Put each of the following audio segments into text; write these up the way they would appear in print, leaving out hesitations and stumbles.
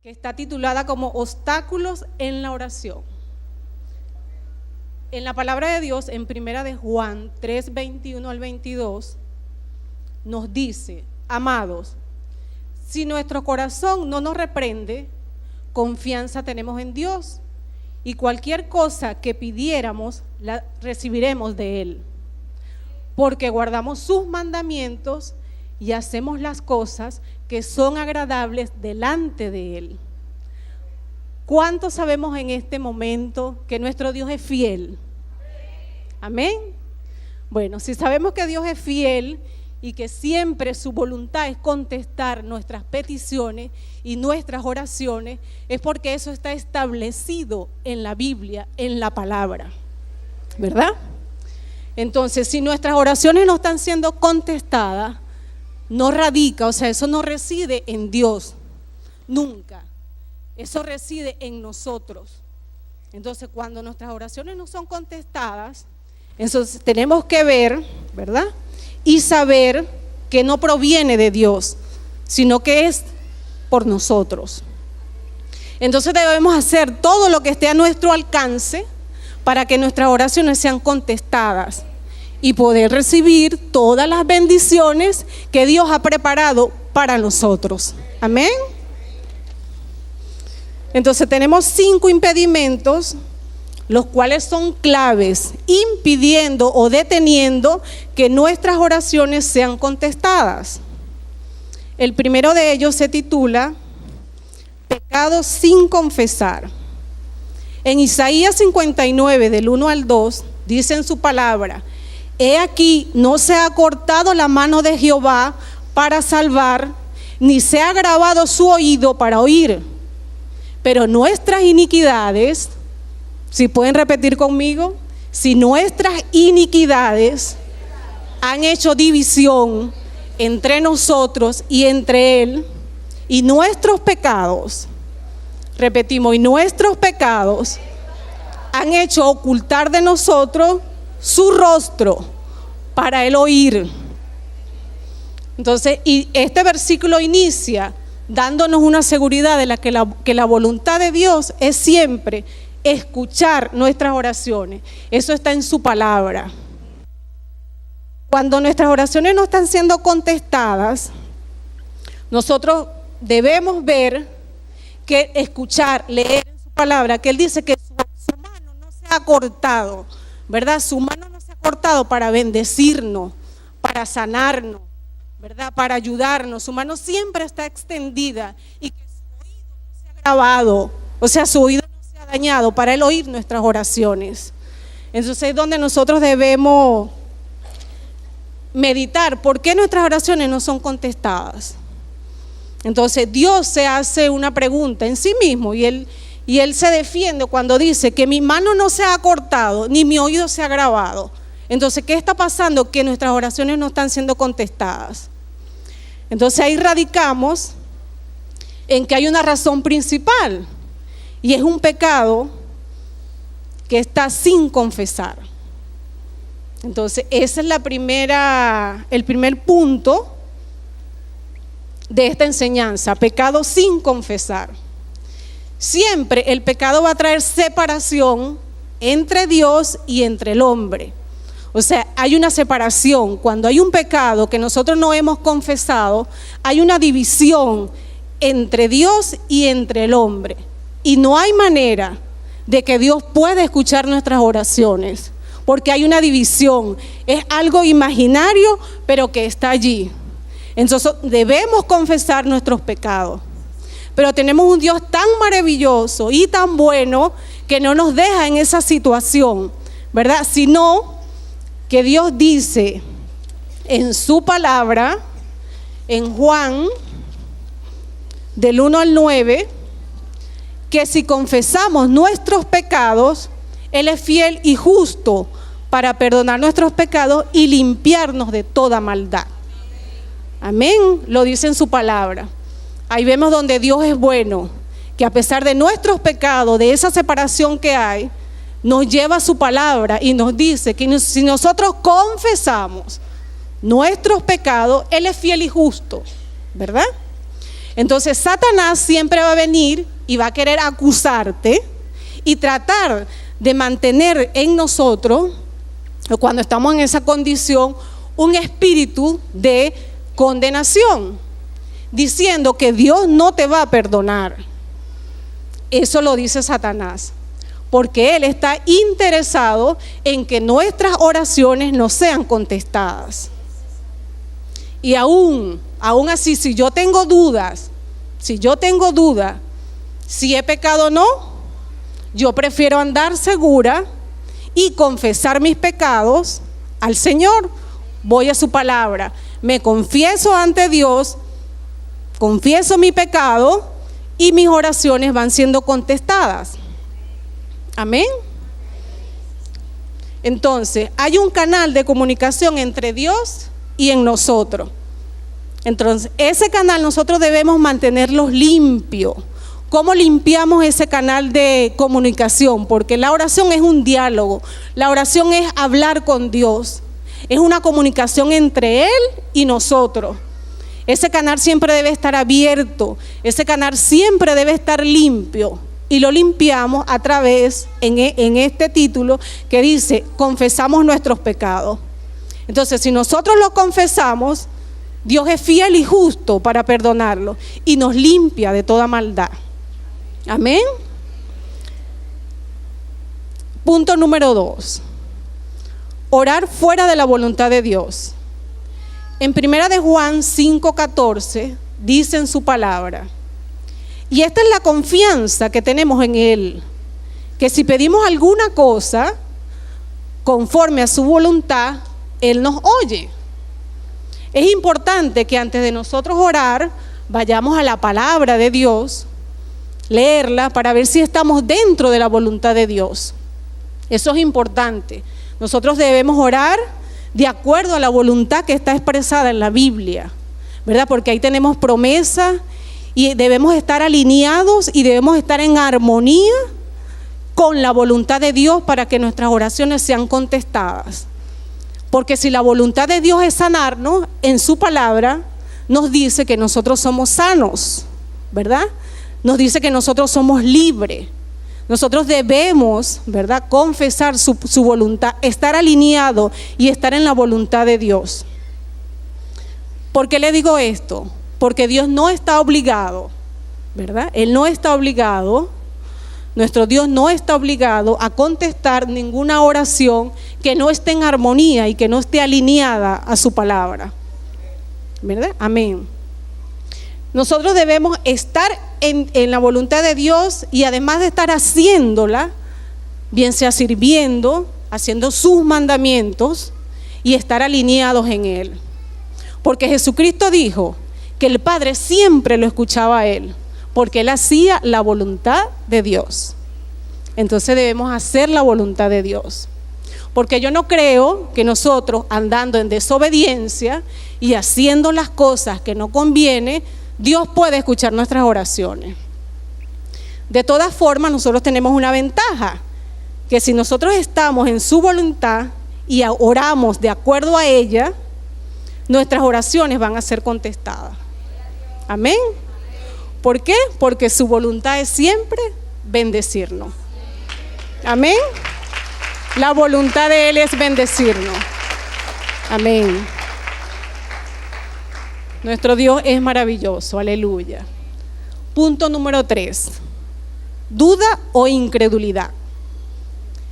que está titulada como Obstáculos en la oración. En la palabra de Dios, en primera de Juan 3, 21 al 22, nos dice: amados, si nuestro corazón no nos reprende, confianza tenemos en Dios, y cualquier cosa que pidiéramos, la recibiremos de Él, porque guardamos sus mandamientos y hacemos las cosas que son agradables delante de Él. ¿Cuántos sabemos en este momento que nuestro Dios es fiel? Amén. Bueno, si sabemos que Dios es fiel y que siempre su voluntad es contestar nuestras peticiones y nuestras oraciones, es porque eso está establecido en la Biblia, en la palabra, ¿verdad? Entonces, si nuestras oraciones no están siendo contestadas, no radica, o sea, eso no reside en Dios, nunca. Eso reside en nosotros. Entonces, cuando nuestras oraciones no son contestadas, entonces tenemos que ver, ¿verdad? Y saber que no proviene de Dios, sino que es por nosotros. Entonces debemos hacer todo lo que esté a nuestro alcance para que nuestras oraciones sean contestadas y poder recibir todas las bendiciones que Dios ha preparado para nosotros. Amén. Entonces tenemos 5 impedimentos, los cuales son claves, impidiendo o deteniendo que nuestras oraciones sean contestadas. El primero de ellos se titula Pecados sin confesar. En Isaías 59, del 1 al 2, dice en su palabra: he aquí, no se ha cortado la mano de Jehová para salvar, ni se ha agravado su oído para oír. Pero nuestras iniquidades, si pueden repetir conmigo, si nuestras iniquidades han hecho división entre nosotros y entre Él, y nuestros pecados, repetimos, y nuestros pecados han hecho ocultar de nosotros su rostro para Él oír. Entonces, y este versículo inicia dándonos una seguridad de que la voluntad de Dios es siempre escuchar nuestras oraciones. Eso está en su palabra. Cuando nuestras oraciones no están siendo contestadas, nosotros debemos ver, que escuchar, leer en su palabra, que Él dice que su mano no se ha cortado, ¿verdad? Su mano no se ha cortado para bendecirnos, para sanarnos, ¿verdad? Para ayudarnos. Su mano siempre está extendida y que su oído no se ha agravado, o sea, su oído no se ha dañado para Él oír nuestras oraciones. Entonces es donde nosotros debemos meditar por qué nuestras oraciones no son contestadas. Entonces Dios se hace una pregunta en sí mismo y él se defiende cuando dice que mi mano no se ha cortado ni mi oído se ha agravado. Entonces, ¿qué está pasando? Que nuestras oraciones no están siendo contestadas. Entonces ahí radicamos en que hay una razón principal, y es un pecado que está sin confesar. Entonces ese es el primer punto de esta enseñanza: pecado sin confesar. Siempre el pecado va a traer separación entre Dios y entre el hombre. O sea, hay una separación. Cuando hay un pecado que nosotros no hemos confesado, hay una división entre Dios y entre el hombre. Y no hay manera de que Dios pueda escuchar nuestras oraciones, porque hay una división. Es algo imaginario, pero que está allí. Entonces debemos confesar nuestros pecados. Pero tenemos un Dios tan maravilloso y tan bueno que no nos deja en esa situación, ¿verdad? Sino que Dios dice en su palabra, en Juan, del 1 al 9, que si confesamos nuestros pecados, Él es fiel y justo para perdonar nuestros pecados y limpiarnos de toda maldad. Amén, lo dice en su palabra. Ahí vemos donde Dios es bueno, que a pesar de nuestros pecados, de esa separación que hay, nos lleva a su palabra y nos dice que si nosotros confesamos nuestros pecados, Él es fiel y justo, ¿verdad? Entonces Satanás siempre va a venir y va a querer acusarte y tratar de mantener en nosotros, cuando estamos en esa condición, un espíritu de condenación, diciendo que Dios no te va a perdonar. Eso lo dice Satanás, porque él está interesado en que nuestras oraciones no sean contestadas. Y aún así, si yo tengo dudas, si he pecado o no, yo prefiero andar segura y confesar mis pecados al Señor. Voy a su palabra, me confieso ante Dios, confieso mi pecado y mis oraciones van siendo contestadas. Amén. Entonces, hay un canal de comunicación entre Dios y en nosotros. Entonces, ese canal nosotros debemos mantenerlo limpio. ¿Cómo limpiamos ese canal de comunicación? Porque la oración es un diálogo, la oración es hablar con Dios, es una comunicación entre Él y nosotros. Ese canal siempre debe estar abierto, ese canal siempre debe estar limpio, y lo limpiamos a través, en este título que dice, confesamos nuestros pecados. Entonces, si nosotros lo confesamos, Dios es fiel y justo para perdonarlo y nos limpia de toda maldad. Amén. Punto número 2. Orar fuera de la voluntad de Dios. En 1 de Juan 5:14 dice en su palabra, y esta es la confianza que tenemos en Él, que si pedimos alguna cosa conforme a su voluntad, Él nos oye. Es importante que antes de nosotros orar, vayamos a la palabra de Dios, leerla para ver si estamos dentro de la voluntad de Dios. Eso es importante. Nosotros debemos orar de acuerdo a la voluntad que está expresada en la Biblia, ¿verdad? Porque ahí tenemos promesa y debemos estar alineados y debemos estar en armonía con la voluntad de Dios para que nuestras oraciones sean contestadas. Porque si la voluntad de Dios es sanarnos, en su palabra nos dice que nosotros somos sanos, ¿verdad? Nos dice que nosotros somos libres. Nosotros debemos, ¿verdad?, confesar su voluntad, estar alineado y estar en la voluntad de Dios. ¿Por qué le digo esto? Porque Dios no está obligado, ¿verdad? Él no está obligado, nuestro Dios no está obligado a contestar ninguna oración que no esté en armonía y que no esté alineada a su palabra, ¿verdad? Amén. Nosotros debemos estar en la voluntad de Dios y además de estar haciéndola, bien sea sirviendo, haciendo sus mandamientos y estar alineados en Él. Porque Jesucristo dijo que el Padre siempre lo escuchaba a Él, porque Él hacía la voluntad de Dios. Entonces debemos hacer la voluntad de Dios. Porque yo no creo que nosotros andando en desobediencia y haciendo las cosas que no conviene, Dios puede escuchar nuestras oraciones. De todas formas, nosotros tenemos una ventaja, que si nosotros estamos en su voluntad y oramos de acuerdo a ella, nuestras oraciones van a ser contestadas. Amén. ¿Por qué? Porque su voluntad es siempre bendecirnos. Amén. La voluntad de Él es bendecirnos. Amén. Nuestro Dios es maravilloso, aleluya. Punto número 3. Duda o incredulidad.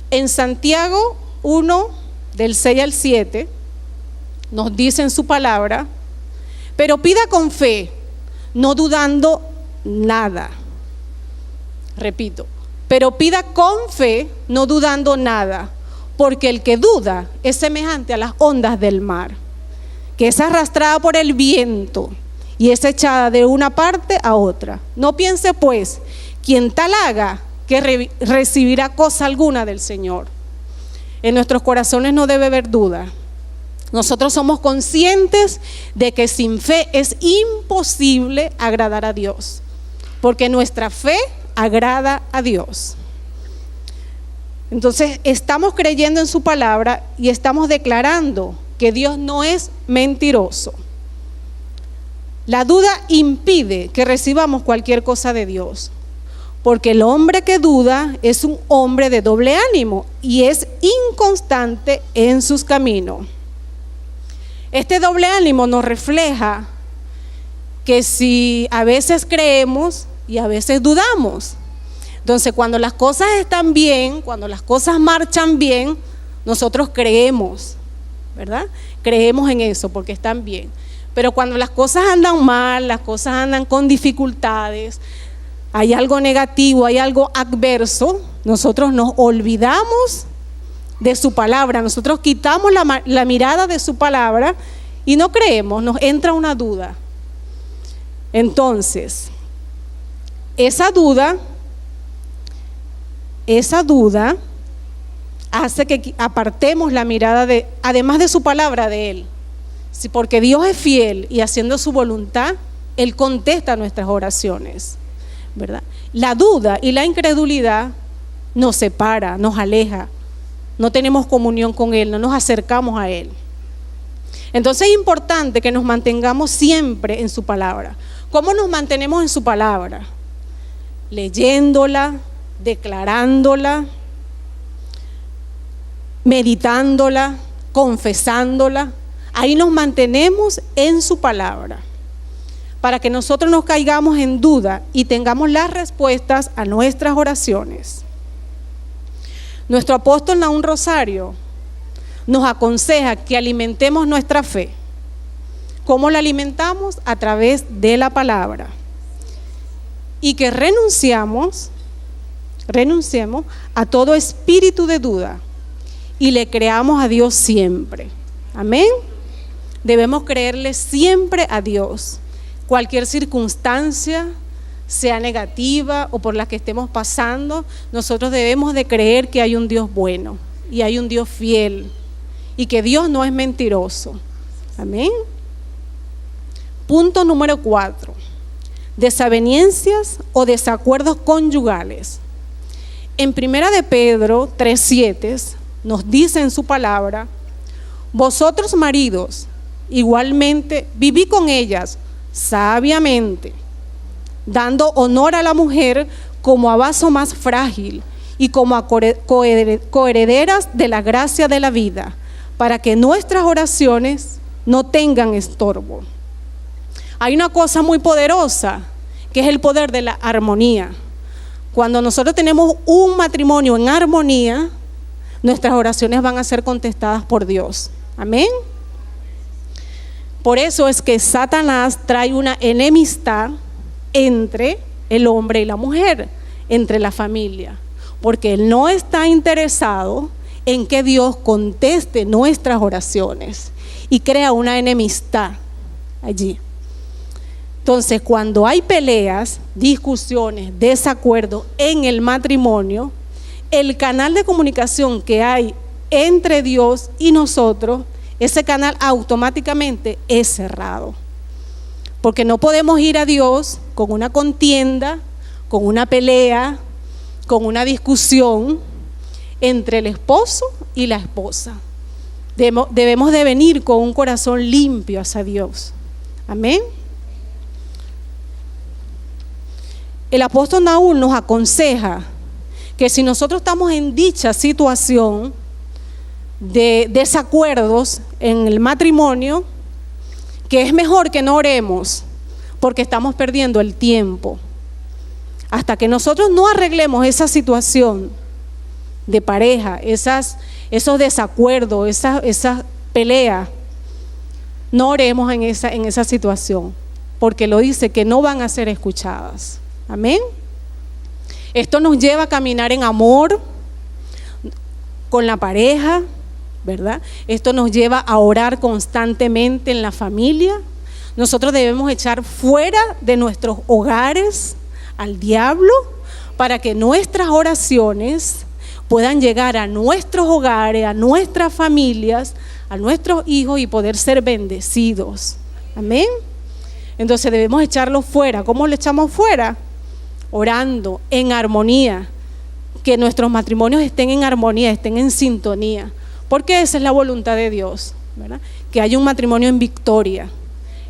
En Santiago 1, del 6 al 7, nos dice en su palabra, pero pida con fe, no dudando nada. Repito, pero pida con fe, no dudando nada, porque el que duda es semejante a las ondas del mar, que es arrastrada por el viento y es echada de una parte a otra. No piense pues, quien tal haga, que recibirá cosa alguna del Señor. En nuestros corazones no debe haber duda. Nosotros somos conscientes de que sin fe es imposible agradar a Dios, porque nuestra fe agrada a Dios. Entonces estamos creyendo en su palabra y estamos declarando que Dios no es mentiroso. La duda impide que recibamos cualquier cosa de Dios, porque el hombre que duda es un hombre de doble ánimo y es inconstante en sus caminos. Este doble ánimo nos refleja que si a veces creemos y a veces dudamos. Entonces, cuando las cosas están bien, cuando las cosas marchan bien, nosotros creemos, ¿verdad? Creemos en eso porque están bien. Pero cuando las cosas andan mal, las cosas andan con dificultades, hay algo negativo, hay algo adverso, nosotros nos olvidamos de su palabra, nosotros quitamos la mirada de su palabra y no creemos, nos entra una duda. Entonces, esa duda hace que apartemos la mirada además de su palabra, de Él. Sí, porque Dios es fiel y haciendo su voluntad, Él contesta nuestras oraciones, ¿verdad? La duda y la incredulidad nos separa, nos aleja, no tenemos comunión con Él, no nos acercamos a Él. Entonces es importante que nos mantengamos siempre en su palabra. ¿Cómo nos mantenemos en su palabra? Leyéndola, declarándola, meditándola, confesándola. Ahí nos mantenemos en su palabra, para que nosotros no caigamos en duda y tengamos las respuestas a nuestras oraciones. Nuestro apóstol Nahum Rosario nos aconseja que alimentemos nuestra fe. ¿Cómo la alimentamos? A través de la palabra. Y que renunciemos a todo espíritu de duda y le creamos a Dios siempre. Amén. Debemos creerle siempre a Dios. Cualquier circunstancia, sea negativa o por la que estemos pasando, nosotros debemos de creer que hay un Dios bueno y hay un Dios fiel y que Dios no es mentiroso. Amén. Punto número 4. Desavenencias o desacuerdos conyugales. En 1 de Pedro 3:7 nos dice en su palabra: vosotros maridos, igualmente vivid con ellas sabiamente, dando honor a la mujer como a vaso más frágil y como a coherederas de la gracia de la vida, para que nuestras oraciones no tengan estorbo. Hay una cosa muy poderosa, que es el poder de la armonía. Cuando nosotros tenemos un matrimonio en armonía, nuestras oraciones van a ser contestadas por Dios. Amén. Por eso es que Satanás trae una enemistad entre el hombre y la mujer, entre la familia, porque él no está interesado en que Dios conteste nuestras oraciones y crea una enemistad allí. Entonces, cuando hay peleas, discusiones, desacuerdos en el matrimonio, el canal de comunicación que hay entre Dios y nosotros, ese canal automáticamente es cerrado. Porque no podemos ir a Dios con una contienda, con una pelea, con una discusión entre el esposo y la esposa. Debemos de venir con un corazón limpio hacia Dios. Amén. El apóstol Nahum nos aconseja que si nosotros estamos en dicha situación de desacuerdos en el matrimonio, que es mejor que no oremos, porque estamos perdiendo el tiempo. Hasta que nosotros no arreglemos esa situación de pareja, esos desacuerdos, esas peleas, no oremos en esa situación, porque lo dice que no van a ser escuchadas. Amén. Esto nos lleva a caminar en amor con la pareja, ¿verdad? Esto nos lleva a orar constantemente en la familia. Nosotros debemos echar fuera de nuestros hogares al diablo para que nuestras oraciones puedan llegar a nuestros hogares, a nuestras familias, a nuestros hijos y poder ser bendecidos. Amén. Entonces debemos echarlo fuera. ¿Cómo lo echamos fuera? Orando en armonía, que nuestros matrimonios estén en armonía, estén en sintonía, porque esa es la voluntad de Dios, ¿verdad? Que haya un matrimonio en victoria,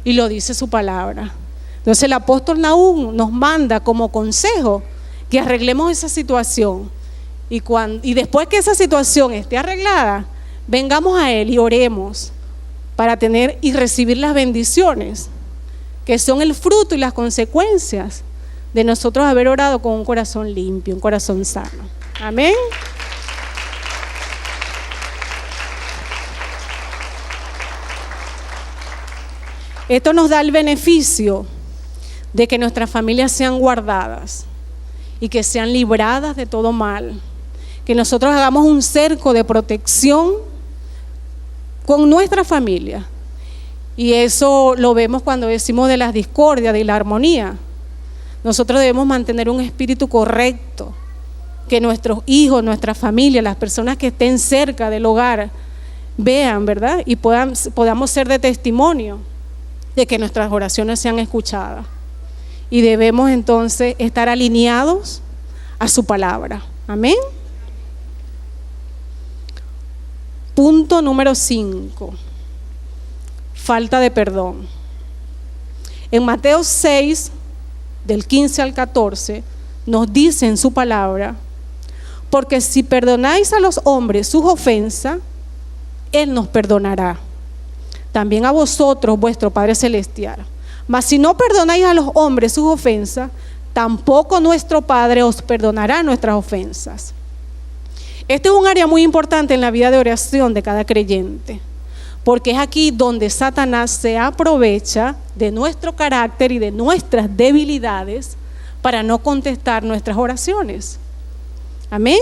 y lo dice su palabra. Entonces el apóstol Nahum nos manda como consejo que arreglemos esa situación y después que esa situación esté arreglada, vengamos a Él y oremos para tener y recibir las bendiciones que son el fruto y las consecuencias de nosotros haber orado con un corazón limpio, un corazón sano. Amén. Esto nos da el beneficio de que nuestras familias sean guardadas y que sean libradas de todo mal. Que nosotros hagamos un cerco de protección con nuestra familia. Y eso lo vemos cuando decimos de las discordias, de la armonía. Nosotros debemos mantener un espíritu correcto. Que nuestros hijos, nuestra familia, las personas que estén cerca del hogar vean, ¿verdad? Y podamos ser de testimonio de que nuestras oraciones sean escuchadas. Y debemos entonces estar alineados a su palabra. Amén. Punto número 5. Falta de perdón. En Mateo 6, del 15 al 14, nos dice en su palabra: porque si perdonáis a los hombres sus ofensas, Él nos perdonará. También a vosotros, vuestro Padre Celestial. Mas si no perdonáis a los hombres sus ofensas, tampoco nuestro Padre os perdonará nuestras ofensas. Este es un área muy importante en la vida de oración de cada creyente, porque es aquí donde Satanás se aprovecha de nuestro carácter y de nuestras debilidades para no contestar nuestras oraciones. Amén.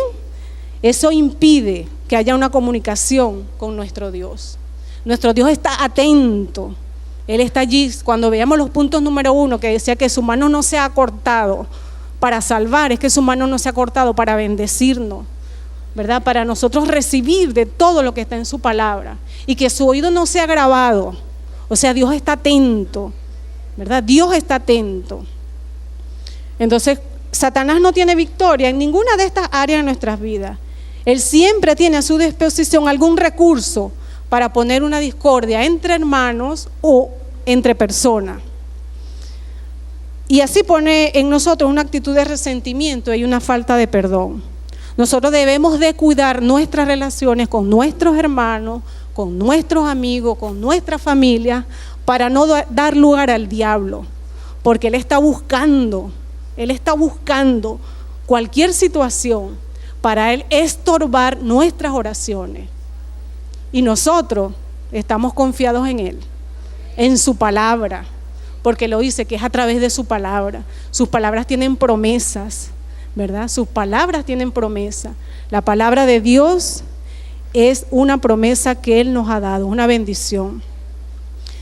Eso impide que haya una comunicación con nuestro Dios. Nuestro Dios está atento. Él está allí. Cuando veamos los puntos número 1, que decía que su mano no se ha cortado para salvar, es que su mano no se ha cortado para bendecirnos, ¿verdad? Para nosotros recibir de todo lo que está en su palabra y que su oído no sea agravado. O sea, Dios está atento, ¿verdad? Dios está atento. Entonces, Satanás no tiene victoria en ninguna de estas áreas de nuestras vidas. Él siempre tiene a su disposición algún recurso para poner una discordia entre hermanos o entre personas. Y así pone en nosotros una actitud de resentimiento y una falta de perdón. Nosotros debemos de cuidar nuestras relaciones con nuestros hermanos, con nuestros amigos, con nuestra familia, para no dar lugar al diablo, porque Él está buscando cualquier situación para Él estorbar nuestras oraciones. Y nosotros estamos confiados en Él, en su palabra, porque lo dice que es a través de su palabra. Sus palabras tienen promesas, ¿verdad? Sus palabras tienen promesa. La palabra de Dios es una promesa que Él nos ha dado, una bendición.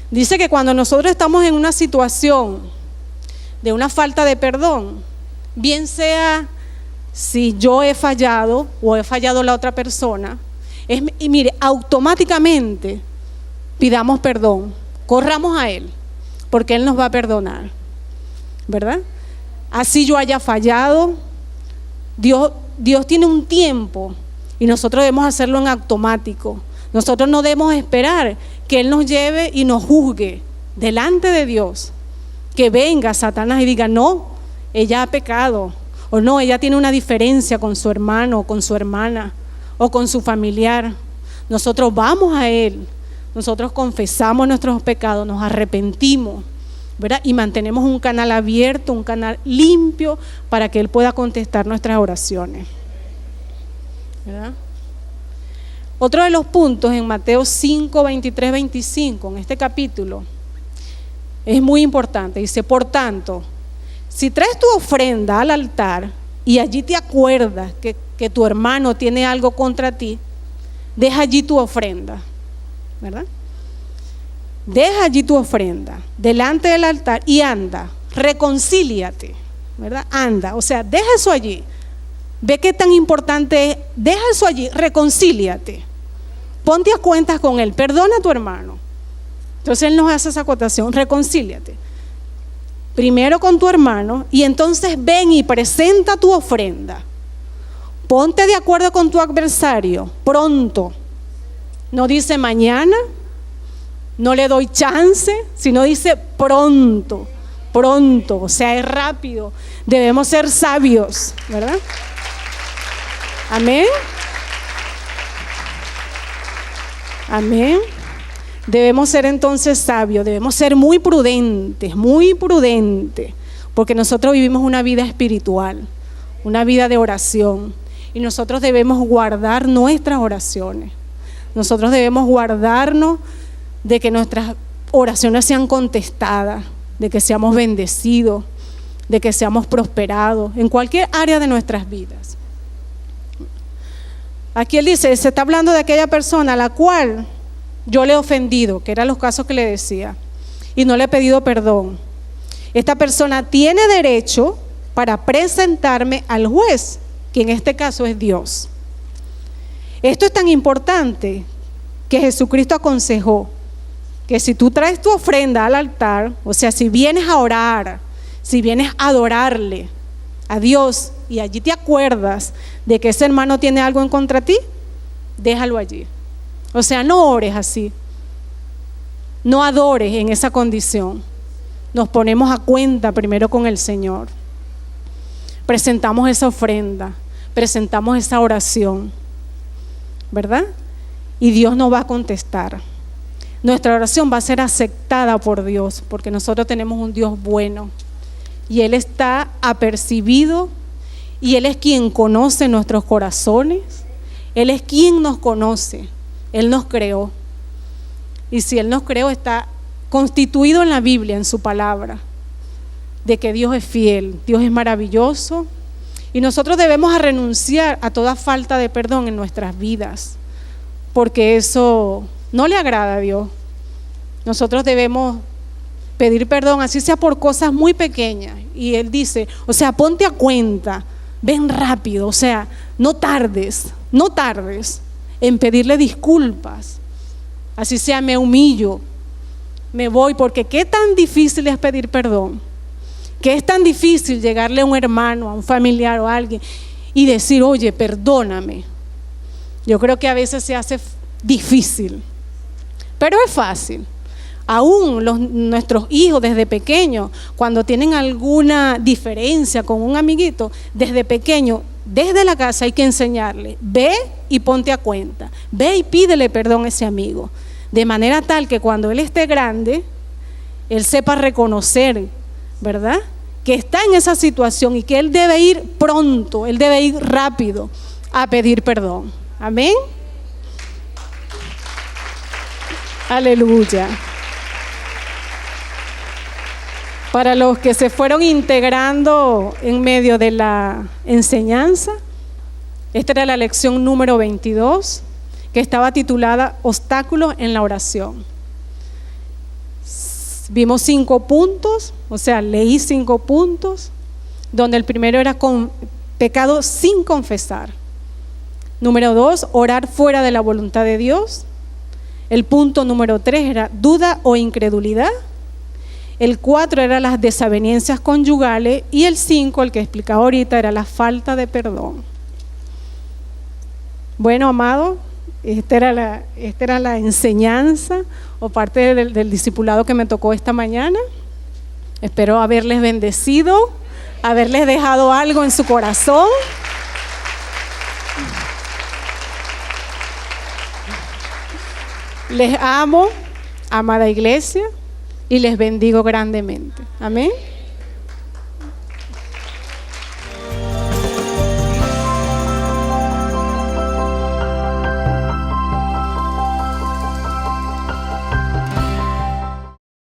Dice que cuando nosotros estamos en una situación de una falta de perdón, bien sea si yo he fallado o he fallado la otra persona, y mire, automáticamente pidamos perdón, corramos a Él, porque Él nos va a perdonar, ¿verdad? Así yo haya fallado, Dios tiene un tiempo y nosotros debemos hacerlo en automático. Nosotros no debemos esperar que Él nos lleve y nos juzgue delante de Dios, que venga Satanás y diga: no, ella ha pecado, o no, ella tiene una diferencia con su hermano, o con su hermana, o con su familiar. Nosotros vamos a Él, nosotros confesamos nuestros pecados, nos arrepentimos, ¿verdad? Y mantenemos un canal abierto, un canal limpio para que Él pueda contestar nuestras oraciones, ¿verdad? Otro de los puntos en Mateo 5, 23, 25, en este capítulo, es muy importante. Dice: por tanto, si traes tu ofrenda al altar y allí te acuerdas que tu hermano tiene algo contra ti, deja allí tu ofrenda, ¿verdad? Deja allí tu ofrenda delante del altar y anda, reconcíliate, ¿verdad? Anda, o sea, deja eso allí. Ve qué tan importante es, deja eso allí, reconcíliate. Ponte a cuentas con Él, perdona a tu hermano. Entonces Él nos hace esa acotación: reconcíliate. Primero con tu hermano y entonces ven y presenta tu ofrenda. Ponte de acuerdo con tu adversario pronto. No dice mañana, no le doy chance, sino dice pronto, pronto, o sea, es rápido. Debemos ser sabios, ¿verdad? Amén. Amén. Debemos ser entonces sabios, debemos ser muy prudentes, porque nosotros vivimos una vida espiritual, una vida de oración, y nosotros debemos guardar nuestras oraciones. Nosotros debemos guardarnos de que nuestras oraciones sean contestadas, de que seamos bendecidos, de que seamos prosperados en cualquier área de nuestras vidas. Aquí él dice, se está hablando de aquella persona a la cual yo le he ofendido, que eran los casos que le decía, y no le he pedido perdón. Esta persona tiene derecho para presentarme al juez, que en este caso es Dios. Esto es tan importante que Jesucristo aconsejó que si tú traes tu ofrenda al altar, o sea, si vienes a orar, si vienes a adorarle a Dios y allí te acuerdas de que ese hermano tiene algo en contra de ti, déjalo allí. O sea, no ores así, no adores en esa condición. Nos ponemos a cuenta primero con el Señor, presentamos esa ofrenda, presentamos esa oración, ¿verdad? Y Dios nos va a contestar. Nuestra oración va a ser aceptada por Dios, porque nosotros tenemos un Dios bueno y Él está apercibido y Él es quien conoce nuestros corazones. Él es quien nos conoce. Él nos creó, y si Él nos creó, está constituido en la Biblia, en su palabra, de que Dios es fiel, Dios es maravilloso, y nosotros debemos renunciar a toda falta de perdón en nuestras vidas, porque eso no le agrada a Dios. Nosotros debemos pedir perdón, así sea por cosas muy pequeñas, y Él dice, o sea, ponte a cuenta, ven rápido, o sea, no tardes en pedirle disculpas, así sea me humillo, me voy, porque qué tan difícil es pedir perdón, que es tan difícil llegarle a un hermano, a un familiar o a alguien y decir, oye, perdóname. Yo creo que a veces se hace difícil, pero es fácil. Aún nuestros hijos desde pequeños, cuando tienen alguna diferencia con un amiguito, desde pequeño, desde la casa hay que enseñarle, ve y ponte a cuenta, ve y pídele perdón a ese amigo, de manera tal que cuando él esté grande, él sepa reconocer, ¿verdad?, que está en esa situación y que él debe ir pronto, él debe ir rápido a pedir perdón. Amén. Aleluya. Para los que se fueron integrando en medio de la enseñanza, esta era la lección número 22, que estaba titulada Obstáculos en la oración. Vimos 5 puntos, o sea, leí 5 puntos, donde el primero era con pecado sin confesar. Número 2, orar fuera de la voluntad de Dios. El punto número 3 era duda o incredulidad. El 4 era las desavenencias conyugales, y el 5, el que explicaba ahorita, era la falta de perdón. Bueno, amado, esta era la enseñanza o parte del discipulado que me tocó esta mañana. Espero haberles bendecido, haberles dejado algo en su corazón. Les amo, amada iglesia, y les bendigo grandemente. Amén.